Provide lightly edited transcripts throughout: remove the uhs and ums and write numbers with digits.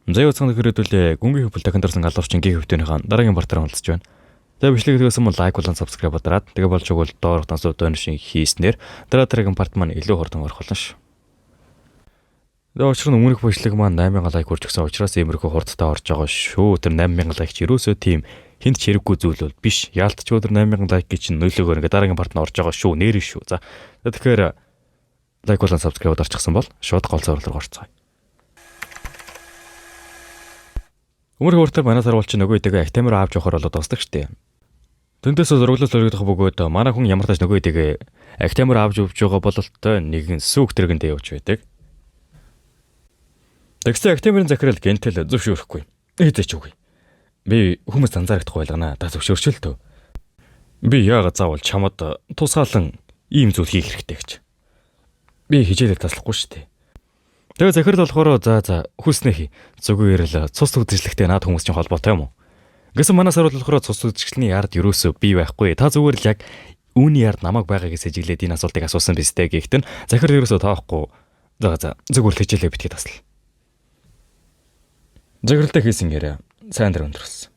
Заяа уцхан хэрэтүүлээ гүнгийн хөвөл дахин дарсан галуурчин гийн хөвтөнийхэн дараагийн бартаар хөлдөж байна. За бичлэг хийсэн бол лайк болон subscribe дараад тэгээ болж өгвөл доорх тансуу доншин хийснээр дараагийн парт маань илүү хурдан орох болно ш. Тэгээ учир нь өмнөх бичлэг маань 8000 лайк хүрч гисэн учраас иймэрхүү хурдтай орж байгаа шүү. Тэр 8000 лайк ч ерөөсөө тийм хинт чирэггүй зүйл бол биш. Яалтч өдөр 8000 лайк гэж нөлөөгөөр ингээ дараагийн парт нь орж байгаа шүү. Нэрэн шүү. За тэгэхээр лайк болон subscribe дарчихсан бол шууд гол зорилго руу орцгоё. Өмнөх хүртэл манай сарвалч нөгөө идэгээ Актамир аавж явахаар болоод дуусдаг штеп. Тэндээс зурглал зоригдох бөгөөд манай хүн ямар тач нөгөө идэгээ Актамир аавж өвж байгаа бололтой нэгэн сүүг тэргэндээ явж байдаг. Тэгсэн Актамирын захирал гентэл зөвшөөрөхгүй. Эзэж үгүй. Би хүмүүс анзаарахгүй байлгана. Та зөвшөөрч л төө. Би яагаад заавал чамд тусгаалan ийм зүйл хийх хэрэгтэй гэж. Би хижээлээ таслахгүй штеп. Тэгээ захирал болохоор за хүснээ хий. Зүгээр л цус үдшилтэхтэй наад хүмүүс чинь холбоотой юм уу? Гэсэн манай сар болохоор цус үдшилтний ярд ерөөсөө бий байхгүй. Та зүгээр л яг үүний ярд намайг байгаа гэж сэжиглээд энэ асуултыг асуусан биз дээ гэхдээ захирал ерөөсөө тоохгүй. За зүгээр л хичээлээ битгий таслаа. Захиралтай хийсэн яриа сайн дээр өндөрлсөн.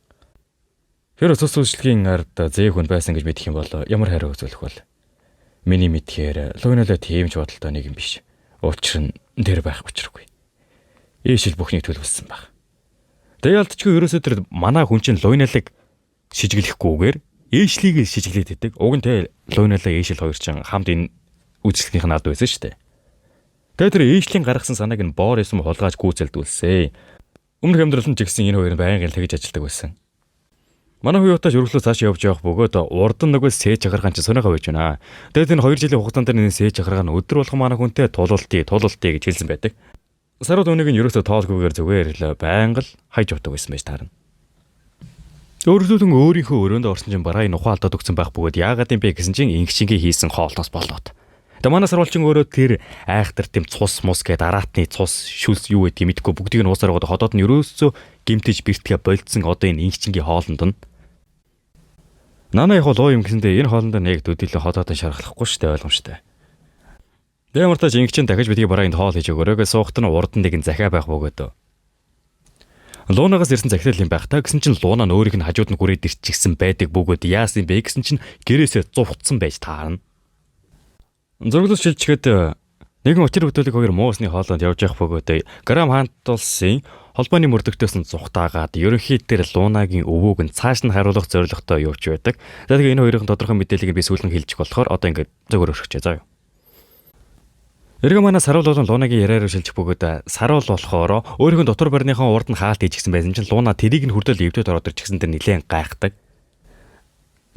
Тэр цус үдшилтийн ард зээх хүн байсан гэж мэдэх юм бол ямар хариу үзүүлэх вэ? Миний мэдхээр луйналаа тиймж бодолтой нэг юм биш. Учир нь дээр байх учиргүй. Ээшил бүхнийг төлөвлөсөн баг. Тэгээ алдчихгүй ерөөсөө тэр манай хүн чинь луйналыг шижиглэхгүйгээр ээшлийг шижиглээд идэг. Уг нь тэ луйналаа ээшил хоёр чинь хамт энэ үйлчлэгнийх нь ард байсан шүү дээ. Тэгээ тэр ээшлийн гаргасан санааг нь боор эсэм хулгайж гүйцэлдүүлсэн. Өмнөх амьдрал нь ч гэсэн энэ хоёр нь байнгын тэгж ажилдаг байсан. Манай хуйутаач өргөлөө цааш явж явах бөгөөд урд нь нөгөө сэж чагаргаан чи сонирхоо байж байна. Тэгээд энэ 2 жилийн хугацаанд энэ сэж чагаргаа нь өдөр болгон манай хүнтэй тулуултий гэж хэлсэн байдаг. Сарууд өнийг нь ерөөсөө тоолгүйгээр зүгээр л байнга л хайж явдаг байсан байж таарна. Өөрөлдөн өөрийнхөө өрөөнд орсон чинь бараа энэ ухаан алдаад өгсөн байх бөгөөд яагаад юм бэ гэсэн чинь ингчингээ хийсэн хоолноос болоод. Тэгээ манай сарвалчин өөрөө тэр айхтар тийм цус мус гээд араатны цус шүлс юу гэдэг юм мэдгүй бүгдийг нь уусаар гоод ходоод нь ерөөсөө гимтэж бэртгээ болцсон одоо энэ ингчингийн хоолнд нь Нана яг лоо юм гэсэндээ энэ хоолнд нэг төдийлөн ходоод шархлахгүй штэ ойлгомжтой. Тэгээ мартаж ингчин дахиж бидгийг бараа энд хоол хийж өгөөрэй суухт нь урд нь нэгэн захиа байх бөгөөд. Луунагаас ирсэн захирал юм байх та гэсэн чинь луунаа нь өөрийг нь хажууд нь хүрээд ирчихсэн байдаг бөгөөд яасан бэ гэсэн чинь гэрээсээ зувцсан байж таарна. Зурглал шилжчихэд нэгэн учир хөтөлөг хоёр муусны хоолонд явж явах бөгөөд грам хаант улсын холбооны мөрдөгтөөс нь зүхтаагаад ерөнхийдөө луунагийн өвөөг нь цааш нь харуулах зорилготой явж байдаг. Тэгэхээр энэ хоёрын тодорхой мэдээллийг би сүүлэн хэлчих болохоор одоо ингээд зөвөр өргөчөө заа юу. Эргэн манай саруул болон луунагийн яриараа шилжих бөгөөд саруул болохоор өөрийнх нь дотор барьныхаа урд нь хаалт хийчихсэн байсан чинь луна тэрийг нь хүртэл эвдээд ороод ирчихсэн тэр нилээн гайхдаг.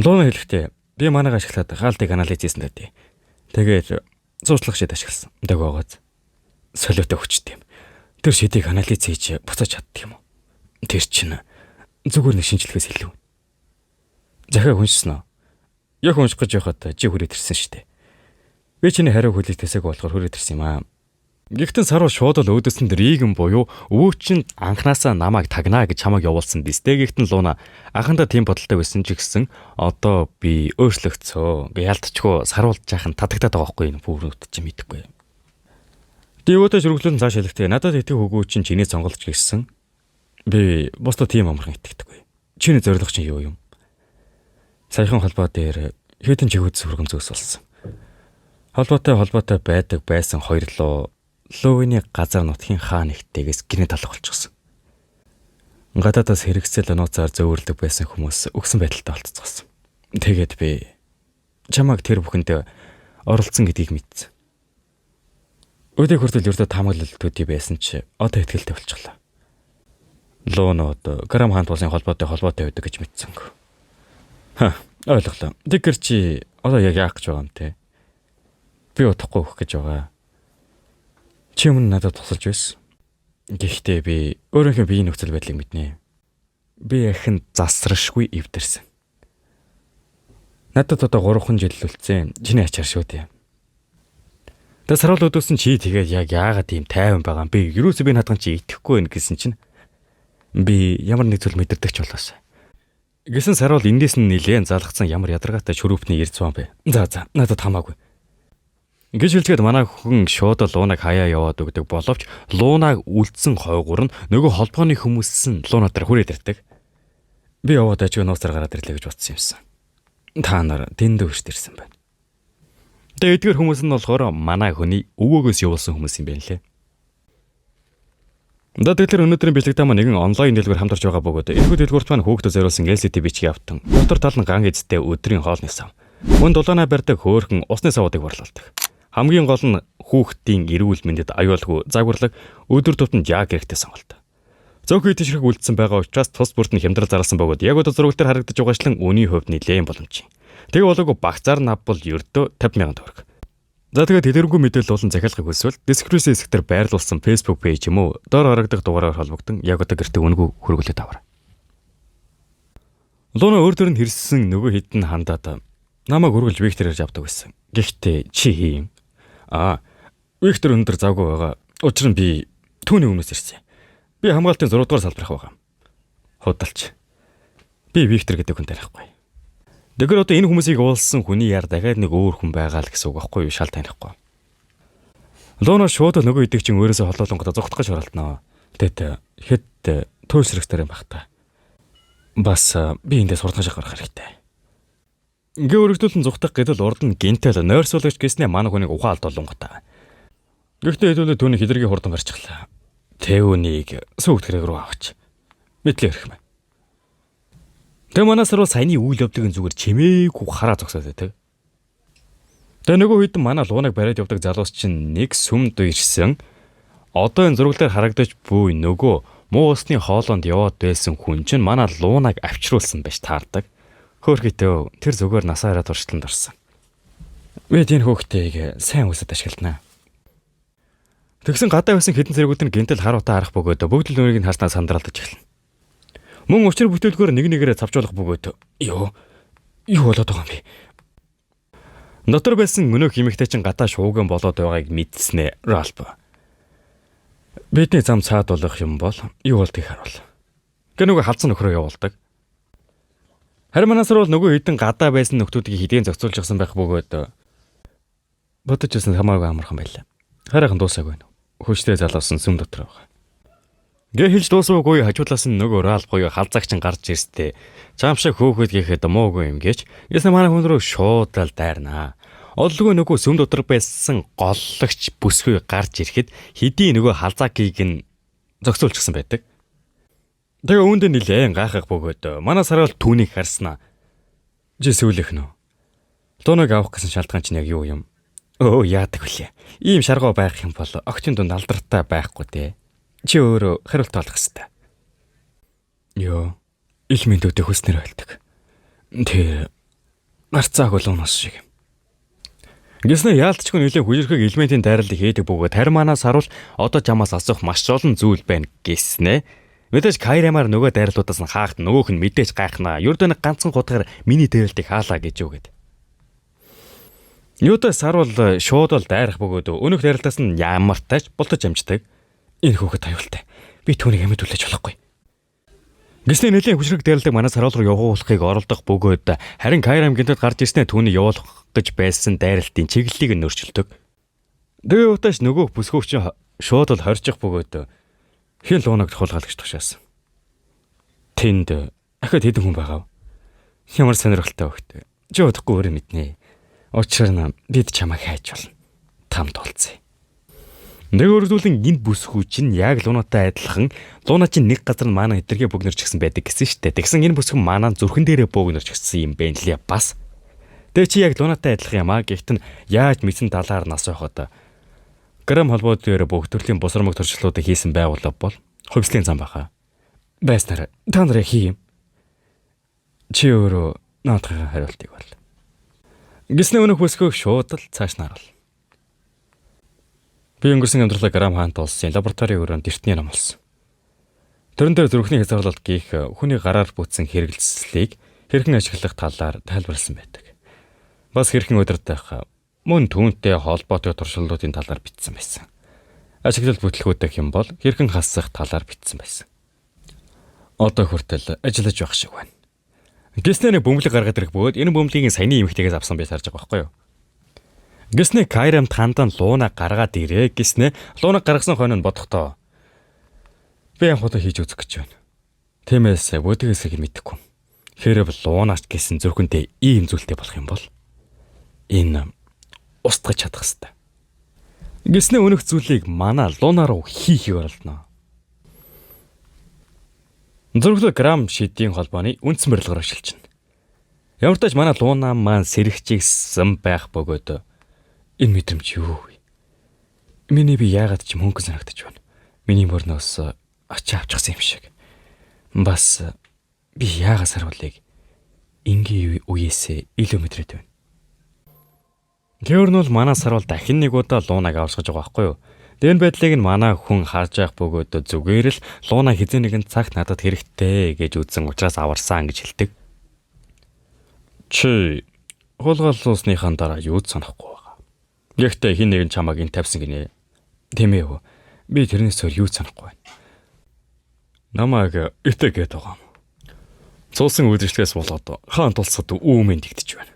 Луна хэлэхдээ би манайг ашиглаад хаалтыг анализ хийсэн дээ. Тэгээд цуучлах шид ашигласан. Дагоогоц. Солиотой хүчтэй юм. Тэр шидийг анализ хийж буцааж чаддаг юм уу? Тэр чинь зүгээр нэг шинжилгээс илүү. Захиа хүншсэн үү? Яг унших гэж явахад чи хүрээд ирсэн шүү дээ. Би чиний хариу хөлийг тэсээг болохоор хүрээд ирсэн юм аа. Гэхдээ саруу шууд л өөдөөсөн дэрийгэн буюу өвөө чинь анханасаа намайг тагнаа гэж хамаг явуулсан дэстэй. Гэхдээ луна анхандаа тийм бодолтой байсан ч гэсэн одоо би өөрчлөгцөө. Ингээ ялтчгүй саруулж яахан татагтаад байгаа байхгүй энэ бүрнүүд чинь мэдэхгүй. Дэвөөтэй шүргэлэн цааш хэлэхдээ надад итгэх хөгөө чинь чиний сонголж гисэн. Би босдоо тийм амархан итгэдэггүй. Чиний зорилго чинь юу юм? Саяхан холбоо дээр хэдэн чихүүд сүргэн зөөс болсон. Холбоотой байдаг байсан хоёр лууны газар нутгийн хаан нэгтэйгээс гинэ талах болчихсон. Гадаадаас хэрэгцэл нууцаар зөөвөрлөг байсан хүмүүс өгсөн байдалтай болцсон. Тэгээд би чамайг тэр бүхэнд оролцсон гэдгийг мэдсэн. Өдөө хүртэл ердөө таамаглал төдий байсан чи одоо ихтгэлтэй болчихлоо. Луунууд грам хаант улсын холбоотой байдаг гэж мэдсэнгүй. Ойлголоо. Тэгэхээр чи одоо яг яах гэж байгаа юм те? Би утахгүй өгөх гэж байгаа. Чи өмнө надад тусалж байсан. Гэхдээ би өөрийнхөө биеийн нөхцөл байдлыг мэднэ. Би яхан засрашгүй эвдэрсэн. Надад одоо 3 жил үлдсэн. Чиний ачаар шүү дээ. Тэ саруул өдөөсөн чи тэгээд яг яагаад ийм тайван байгаа юм бэ? Юусе би надад чи итгэхгүй байх гэсэн чинь би ямар нэг зүйл мэдэрдэг ч болоос. Гэсэн саруул эндээс нь нилээн залгацсан ямар ядаргаатай шүрүүпний ирцвэн бэ? За надад хамаагүй. Гэж хэлцгээд манай хүн шууд луунаг хаяа яваад өгдөг боловч луунаг үлдсэн хойгуур нь нөгөө холбооны хүмүүс нь луунаа дээр хүрээд ирдэг. Би яваад ажиг нууцаар гараад ирлээ гэж бодсон юмсан. Та нар дэндүү ирж ирсэн байна. Тэгээ эдгээр хүмүүс нь болохоор манай хүний өвөөгөөс явуулсан хүмүүс юм байна лээ. Тэгэхээр өнөөдрийн бэлтгэл маань нэгэн онлайн дэлгүүр хамтарч байгаа бөгөөд энэхүү дэлгүүрт маань хүүхдэд зориулсан LCD бичиг явтан дотор тал нь ган эзтэй өдрийн хоолны сав. Мөн дулаанаа барьдаг хөөрхөн усны савуудыг борлуулдаг. Хамгийн гол нь хүүхдийн эрүүл мэндэд аюулгүй загварлаг өдөр тутамд яг хэрэгтэй сонголт. Зөөхөн итжрэх үлдсэн байгаа учраас тус бүрт нь хямдрал зарласан бөгөөд яг одоо зурагтаар харагдаж байгаачлан үүний хувьд нэлээд боломжтой. Тэгээ болоогүй багцаар навбал ердөө 50,000 төгрөг. За тэгээд дэлгэрэнгүй мэдээлэл болон захиалгыг хүсвэл дискрипшн хэсгээр байрлуулсан Facebook пэйж юм уу доор харагдах дугаараар холбогдсон яг одоо гэртээ үнэгүй хөргөлөд аваар. Луна өөр төр нь хэрсэн нөгөө хитэн хандаад намайг өргөлж Виктор ирж авдаг байсан. Гэхдээ чи хийм. Виктор өндөр завгүй байгаа. Учир нь би түүний өмнөөс ирсэн. Би хамгаалтын 6 дугаар салбарх байгаа. Худалч. Би Виктор гэдэг хүн танихгүй. Тэгэхээр одоо энэ хүмүүсийг уулсан хүний яар дахиад нэг өөр хүн байгаа л гэсэн үг байхгүй юу? Шал танихгүй. Луна шууд нөгөө идэг чинь өөрөөсөө холоолонгод зогтгож оролтноо. Тэт хэд туйлсрэгтэр юм бах та. Бас би эндээс хурдгаж гарах хэрэгтэй. Ингээ өргөдүүлэн зүхтах гэдэл урд нь гинтэл нойрсуулагч гэснээр манай хүнийг ухаалд болонготой. Гэхдээ хэдүүлээ түүний хидэргийн хурдан барьчихлаа. Тэвүнийг сүйтгэрэг рүү авч. Мэдлээ ирэх мэ. Тэгээ манаас руу саяны үйл явдлын зүгээр чимээгүй хараа зогсоод байдаг. Тэгээ нөгөө хэд манай луунаг бариад явдаг залуус чинь нэг сүмд ирсэн. Одоо энэ зураглаар харагдаж буй нөгөө муу усны хоолонд яваад байсан хүн чинь манай луунаг авчруулсан байж таардаг. Хөөрхөтөө тэр зүгээр насаараа туршланд орсон. Би энэ хөөхтэйг сайн үсэд ашигланаа. Тэгсэн гадаа байсан хэдэн зэрэгүүд нь гинтэл харуутаа харах бөгөөд бүгд л нүрийг нь харснаа сандралдаж эхэлнэ. Мөн учир бүтээлгээр нэг нэгээрээ цавжуулах бөгөөд юу болоод байгаа юм бэ? Дотор байсан өнөөх химэгтэй чинь гадаа шууган болоод байгааг мэдснэ Ральф. Бидний зам цаад болох юм бол юу болдгийг харуул. Гэ нөгөө халдсан нөхрөө явуулдаг. Харин манаас руу нөгөө хэдэн гадаа байсан нөхдүүдийг хідэн зохицуулчихсан байх бөгөөд бодож байсан хамаагүй амархан байлаа. Хараахан дуусаагүй нэ. Хүчтэй залуусан сүм дотор байгаа. Гэ хэлж дуусаагүй хажуудлаас нь нөгөө Ральф гоё халзаагч нь гарч ирстэй. Чамшиг хөөхөд гэхэд муугүй юм гэж. Ясна манай хүн рүү шууд л дайрнаа. Одлгүй нөгөө сүм дотор байсан голлогч бүсгүй гарч ирэхэд хэдий нөгөө халзаагийг нь зохицуулчихсан байдаг. Тэгээ үүндээ нилээн гайхах бөгөөд манай сарвал түүнийг харснаа. Жисүүлэх нөө. Лунаг авах гэсэн шалтгаан чинь яг юу юм? Яадаг вүлээ. Ийм шаргоо байх юм бол огтын дунд алдартай байхгүй дээ. Чи өөрөө хариулт олох хэвээр. Ил мэндүүдээ хүснэр байлдаг. Тэр гарцааг Лунаас шиг. Гэснээр яалтчгүй нэлээд хүчрхэг элементийн дайралтыг хийдэг бөгөөд харин манай сарвал одоо чамаас асуух маш олон зүйл байна гэснэ. Мэдээж Кайрамаар нөгөө дайрлуудаас нь хаахт нөгөөх нь мэдээж гайхнаа. Ердөө нэг ганцхан гутгаар миний дайралтыг хаалаа гэж үгээд. Юутай сарвал шууд л дайрах бөгөөд өнөх дайралтаас нь ямар тач болтож амждаг. Энэ хүүхэд аюултай. Би түүнийг амьд үлээж болохгүй. Гэснээр нэлээд хүчрэг дайралтыг манай сарвал руу явуулахыг оролдох бөгөөд харин Кайрам гинтэд гарч ирснээр түүнийг явуулах гэж байсан дайралтын чиглэлийг нь өөрчилдөг. Тэгээ утааш нөгөө бүсгүйч шууд л хорчих бөгөөд хэл уунаг тохиолгалагч тушаасан. Тэнд ахад хэдэн хүн байгаа. Ямар сонирхолтой хөхтэй. Чи удахгүй өөрөө мэднэ. Учир нь бид чамайг хайж болно. Тамд болцъё. Нэг өргөдүүлэн энд бүсгүй чинь яг лунаатай адилхан лунаа чинь нэг газар нь манай хэдэргээ бөгнөрч гисэн байдаг гэсэн штэ. Тэгсэн энэ бүсгэн манай зүрхэн дээрээ бөгнөрч гисэн юм байна лээ бас. Тэгээ чи яг лунаатай адилхан юм аа. Гэхдээ яаж мэдсэн талаар нас байхад грам холбоо дээр бүх төрлийн босромог туршилтуудыг хийсэн байгууллага бол хувьслийн зам баха. Байснаар та нарыг хийм. Чи өөрөө наадхын хариултыг бол. Гиснэ өнөх бүсгүйг шууд л цааш наруул. Би өнгөрсөн амьдралаа грам хаант улсын лабораторийн өрөөнд эртний ном олсон. Тэрэн дээр зүрхний хязгаарлалт гих хүний гараар бүтсэн хэрэгэлслийг хэрхэн ашиглах талаар тайлбарласан байдаг. Бас хэрхэн удирдах мөн түүнтэй холбоотой туршилтуудын талаар бичсэн байсан. Ашиглалт бүтлгүүдэх юм бол хэрхэн хасах талаар бичсэн байсан. Одоо хүртэл ажиллаж байх шиг байна. Гэснээр бөмбөлөг гаргаад ирэх бөгөөд энэ бөмбөлийг саяны эмэгтэйгээс авсан байж харж байгаа байхгүй юу? Гэснэ Кайрамт хандан лууна гаргаад ирээ гэснэ лууна гаргасан хойно нь бодохдоо би анхудаа хийж үзэх гэж байна. Тиймээс бүдгээс их мэдэхгүй. Хэрэг луунаач гэсэн зүрхэндээ ийм зүйлтэй болох юм бол энэ устгаж чадах хэрэгтэй. Гэснэ өнөх зүйлийг манай луунаа руу хийхийг оролдоно. Зурглал грамм шидийн холбооны үндсэн барилгаар ашиглаж байна. Ямар ч тач манай луунаа маань сэрэгчигсэн байх бөгөөд энэ мэдрэмж юу вэ? Миний би яагаад ч мөнгө санагдаж байна. Миний мөрнөөс ачаа авчихсан юм шиг. Бас би яагаад сарвалыг ингийн үеэсээ илүү мэдрээд байна. Тэр нь бол манай сарвал дахин нэг удаа луунаг авсгаж байгаа байхгүй юу? Дэн байдлыг нь манай хүн харж байх бөгөөд зүгээр л луунаа хизээ нэгэн цагт надад хэрэгтэй гэж үзсэн учраас аварсан гэж хэлдэг. Чи хулгал суусныхаа дараа юу ч санахгүй байгаа. Гэхдээ хин нэгэн чамааг ин тавьсан гинэ. Тийм ээ. Би тэрнээс өөр юу ч санахгүй байна. Намайг итэгээд байгаа юм. Цуусан үйлчлэгээс болоод хаан тулсад үүмэн дэгдэж байна.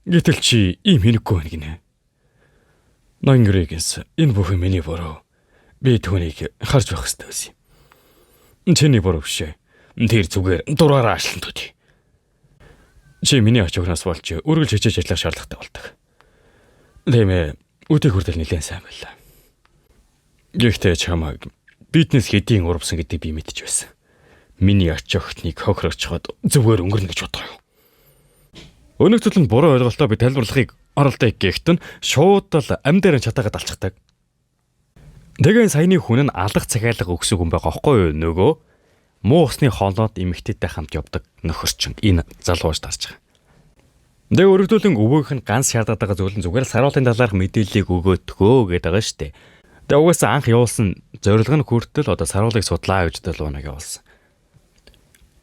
Гэтэл чи ийм хинэггүй байна гинэ. Нонгрэгээс энэ бүхэн миний буруу. Би түүнийг харж байх хэрэгтэй байсан юм. Чиний буруу биш ээ. Тэр зүгээр дураараа ашлан төдий. Чи миний ач угнаас болж үргэлж хичээж ажиллах шаардлагатай болдог. Тийм ээ. Үдээ хүртэл нэлээд сайн байлаа. Гэхдээ чамайг биднес хэдийн урвсан гэдэг би мэдэж байсан. Миний ач охиныг хохирогчход зүгээр өнгөрнө гэж бодоо юу. Өнөөх төлөнд буруу ойлголтоо би тайлбарлахыг оролдоо гэхтэн шууд л ам дээр нь чатаагаад алцдаг. Тэгээ саяны хүн нь алах цагаалга өгсөн хүн байгаа байхгүй юу? Нөгөө муу усны хоолойд эмэгтэйтэй хамт явдаг нөхөрчин энэ залууж тарж байгаа. Тэгээ өргөдүүлэн өвөөх нь ганц шаардаад байгаа зүйл нь зүгээр саруулын талаарх мэдээллийг өгөөдгөө гэдэг байгаа шүү дээ. Тэгээ угаасаа анх явуулсан зорилго нь хүртэл одоо саруулыг судлаа гэж дэлгүүнаг явуулсан.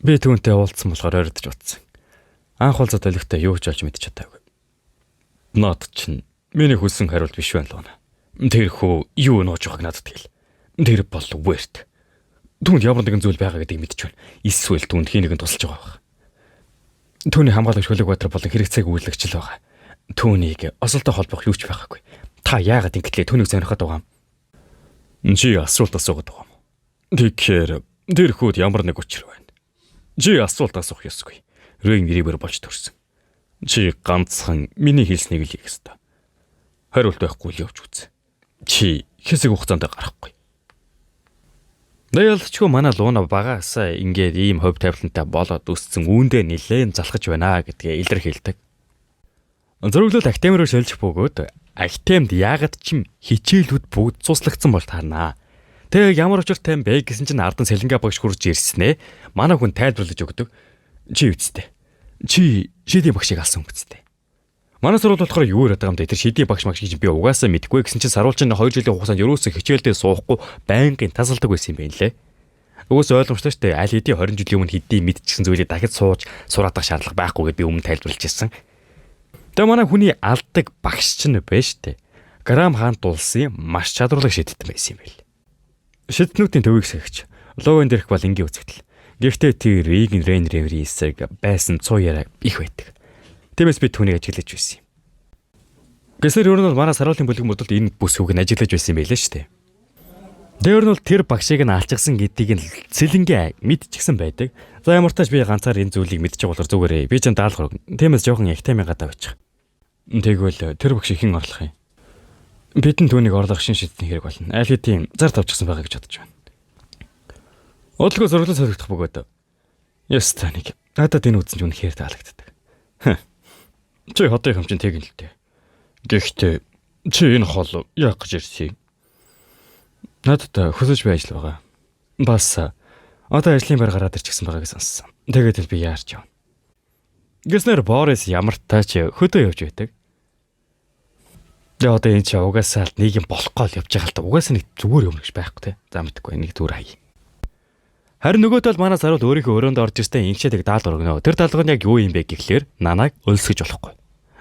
Би түүнтэй уулзсан болохоор ойрдож утсан. Анх уулзаад байлигтай юу ч олж мэдчих чадаагүй. Наад чинь миний хүссэн хариулт биш байна луна. Тэр хөө юу нууж байгааг надад хэл. Тэр бол вэрт. Түүнд ямар нэгэн зүйл байгаа гэдгийг мэдэж байна. Эсвэл түүнд хий нэгэн тусалж байгаа байх. Түүний хамгаалагч Хөлөгбаатар болон хэрэгцээг үйлчлэгчл байгаа. Түүнийг осолтой холбох юу ч байгаагүй. Та яагаад ингэтлээ түүнийг сонирхоод байгаа юм? Чи асуулт асуугаад байгаа юм. Тэгэхээр тэр хүүд ямар нэг учир байна. Чи асуулт асуух ёсгүй. Рейн гэрээр болж төрсөн. Чи ганцхан миний хэлснийг л хийх ёстой. Хариулт байхгүй л явж үз. Чи хэсэг хугацаанд гарахгүй. Наялчгүй манай луuna багаасаа ингээд ийм хов тавилантай болоод үссэн үүндээ нилээн залхаж байна гэдгээ илэрхийлдэг. Зөрөглөл актемроо шилжих бөгөөд актемд яагаад ч хичээлүүд бүгд цуслагдсан бол таарнаа. Тэг ямар учиртай юм бэ гэсэн чинь ардан сэлэнгэ багш хурж ирснээ манай хүн тайлбарлаж өгдөг. Чи үсттэй. Чи шидийн багшийг алсан үсттэй. Манай сурвалж болохоор юу яриад байгаа юм бэ? Тэр шидийн багш гэж би угаасаа мэдгүй гэсэн чинь саруулч нь 2 жилийн хугацаанд ерөөсөө хичээлдээ суухгүй байнгын тасалдаг байсан юм байна лээ. Угсаа ойлгомжтой шүү дээ. Аль хэдийн 20 жилийн өмнө хэдийн мэдчихсэн зүйлийг дахиж сууж сураад байх шаардлага байхгүй гэдээ би өмнө тайлбарлаж ирсэн. Тэгээ манай хүний алдаг багш ч нэ байж тээ. Грам хаан дулсын маш чадварлаг шидэлтэн байсан юм байл. Шиднүүдийн төвийг сахиж ловын дэрх бол энгийн үзэгдэл. Гэхдээ тэр Рейген Рейнреври эсэг байсан цуу яриа их байдаг. Тиймээс би түүнийг ажиглаж байсан юм. Гэсэр ер нь бол манай саруулын бүлэг модулд энэ бүсгүйг нь ажиглаж байсан юм байлээ шүү дээ. Тэр нь бол тэр багшийг нь алчсан гэдгийг нь сэлэнгэ мэдчихсэн байдаг. За ямар ч тач би ганцаар энэ зүйлийг мэдчих болохоор зүгээрээ би ч даалгавар. Тиймээс жоохон ихтэмийн гадаа очих. Тэгвэл тэр багш хэн орлох юм? Бидэн түүнийг орлох шин шийдний хэрэг болно. Аль хэдийн зар тавьчихсан байгаа гэж бодож байна. Одлого зураглал солигдох бөгөөд. Ястаа нэг. Надад энэ үзэн ч үнэхээр таалагддаг. Чи хотын хэмжин тэгэн л дээ. Гэхдээ чи энэ хол яах гэж ирсэн юм? Надад хөсөж бай ажил байгаа. Бас одоо ажлын байр гараад ирчихсэн байгааг сонссон. Тэгээд л би яарч явна. Гэснээр Борис ямар тач хөдөө явж байдаг. Одоо энэ ч угаасаа л нийгэм болох гол явж байгаа л та угаасаа нэг зүгээр юм гэж байхгүй те. За мэдгүй нэг зүгээр хай. Харин нөгөө тал манай саруул өөрийнхөө өрөөнд орж ирсэн ингэшэдэг даалгавар өгнө. Тэр даалгавар нь яг юу юм бэ гэхлээр нанааг өлсгөж болохгүй.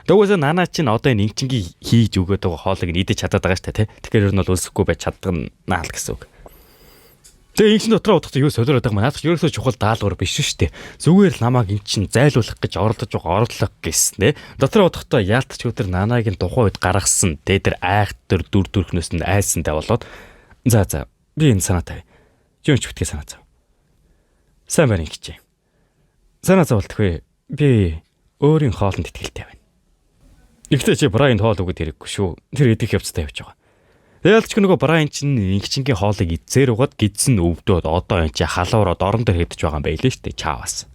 Тэгвэл нанаа чинь одоо энэ ингэчингийн хийж өгöd байгаа хоолыг нь идэж чадаад байгаа шүү дээ те. Тэгэхээр ер нь бол өлсөхгүй байж чаддаг наа л гэсэн үг. Тэгээ ингийн дотроо удахгүй юу солиороод байгаа манайх ерөөсөө чухал даалгавар биш шүү дээ. Зүгээр л намайг эн чин зайлуулах гэж оролдож байгаа орлого гэснэ. Дотроо удахгүй яалтч өдөр нанагийн тухайн үед гаргасан тэр айхтар дүр төрхнөөс нь айсантай болоод за би энэ санаатай. Жинч битгий санаа зав. Сайн байна гэж. Санаа зовлтгүй. Би өөрийн хоолнд итгэлтэй байна. Ихтэй чи Брайанд хоол өгöd хэрэггүй шүү. Тэр идэх явцтай явж байгаа. Яалч нөгөө Брайан чинь ингчингийн хоолыг эзээр угаад гидсэн өвдөөд одоо энэ чи халуураад орон дээр хэвдэж байгаа юм байлээ штэ чаавас.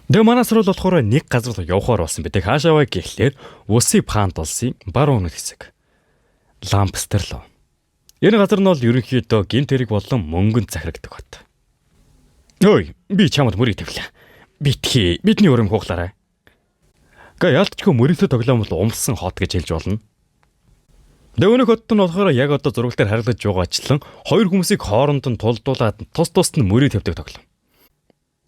Тэгээ манаас руу болохоор нэг газар руу явахаар болсон бэ. Тэг хаашааваа гэхлээр Усип хаант улсын баруун хэсэг. Лампстерлоо. Энэ газар нь бол ерөнхийдөө гинт хэрэг болон мөнгөнд захирагдаг бат. Ой, би чамд мөрийг тавилаа. Битгий, бидний өрөм хуглаарай. Гэ яалтчгүй мөрөөлтөд тоглоом бол умсан хот гэж хэлж болно. Дэвнэх хотод нь болохоор яг одоо зураг дээр харагдаж байгаачлан хоёр хүмүүсийг хооронд нь тулдуулаад тус нь мөрийг тавьдаг тоглоом.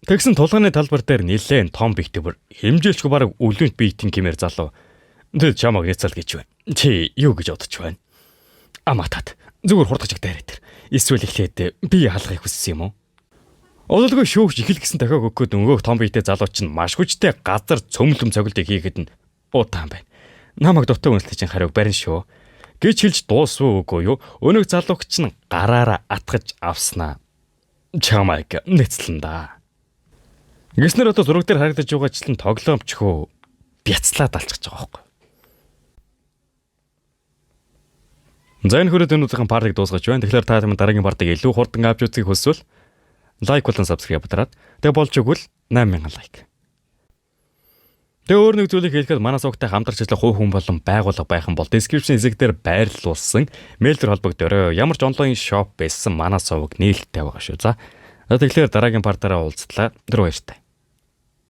Тэгсэн тулгааны талбар дээр нэлээд том бигтбэр хэмжээлчгүй бараг өвлөнт биетийн гимээр залуу. Тэд чамаг няцал гэж байна. Чи юу гэж бодож байна? Аматад зүгээр хурдгаж дайраа тэр. Эсвэл эхлээд би халахыг хүссэн юм уу? Одолгүй шүүгч ихэл гисэн дахиад өгөхөд өнгөөх том биетэй залуу чинь маш хүчтэй газар цөмлөм цогилтыг хийхэд нь уутаан байна. Намайг дутуу үнэлтэж чинь хариуг барин шүү. Гэж хэлж дуусвуу үгүй юу? Өнөг залуугч нь гараараа атгаж авснаа. Чамайг нэцлэн да. Гиснэр одоо зураг дээр харагдаж байгаачлан тоглоомчхөө бяцлаад алцгаж байгаа байхгүй. За энэ хүрээд энэ удаагийн партыг дуусгаж байна. Тэгэхээр та тамин дараагийн партыг илүү хурдан авч үзхийг хүсвэл лайк болон сабскрайб дараад тэг болж өгвөл 8000 лайк. Тэг өөр нэг зүйлийг хэлэхэд манай сувгтай хамтарч ажиллах хувь хүн болон байгууллага байх юм бол description хэсэг дээр байрлуулсан мэйл дээр холбогдорой. Ямар ч онлайн шоп байсан манай сувг нээлттэй байгаа шүү. За тэгэхээр дараагийн партаараа уулзтлаа. Тэр баяртай.